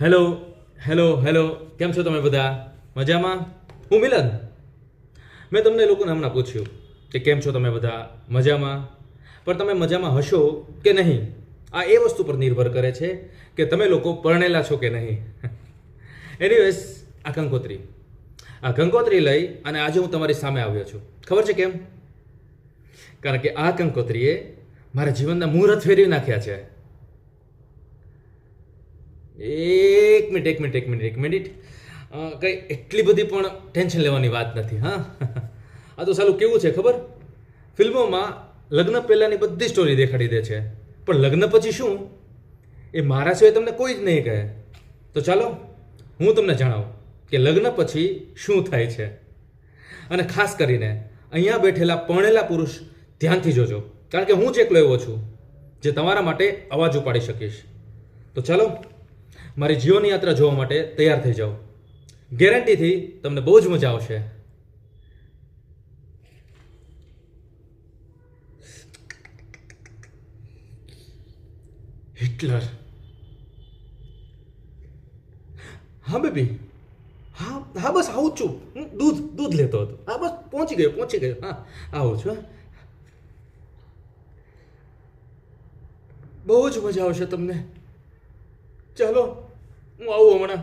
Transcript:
Hello hello hello, કેમ છો તમે બધા? મજામાં? હું મિલન. મેં તમને લોકોને હમણાં પૂછ્યું કે કેમ છો તમે બધા? મજામાં? પણ તમે મજામાં હશો કે નહીં, આ એ વસ્તુ પર નિર્ભર કરે છે કે તમે લોકો પરણેલા છો કે નહીં. એનીવેઝ, આ કંકોત્રી લઈ અને આજે હું તમારી સામે આવ્યો છું. ખબર છે કેમ? કારણ કે આ કંકોત્રીએ મારા જીવનના મુહૂર્ત ફેરવી નાખ્યા છે. એક મિનિટ. કંઈ એટલી બધી પણ ટેન્શન લેવાની વાત નથી. હા, આ તો સાલું કેવું છે ખબર? ફિલ્મોમાં લગ્ન પહેલાંની બધી સ્ટોરી દેખાડી દે છે, પણ લગ્ન પછી શું, એ મારા સિવાય તમને કોઈ જ નહીં કહે. તો ચાલો હું તમને જણાવું કે લગ્ન પછી શું થાય છે. અને ખાસ કરીને અહીંયા બેઠેલા પરણેલા પુરુષ ધ્યાનથી જોજો, કારણ કે હું જ એકલો એવો છું જે તમારા માટે અવાજ ઉપાડી શકીશ. તો ચાલો મારી જીવન યાત્રા જોવા માટે તૈયાર થઈ જાઓ. ગેરંટીથી તમને બહુ જ મજા આવશે. હિટલર. હા બેબી, હા હા, બસ આવું જ છું. હું દૂધ લેતો હતો. હા બસ પહોંચી ગયો. હા, આવું છું. હા, બહુ જ મજા આવશે તમને. ચાલો હું આવું હમણાં.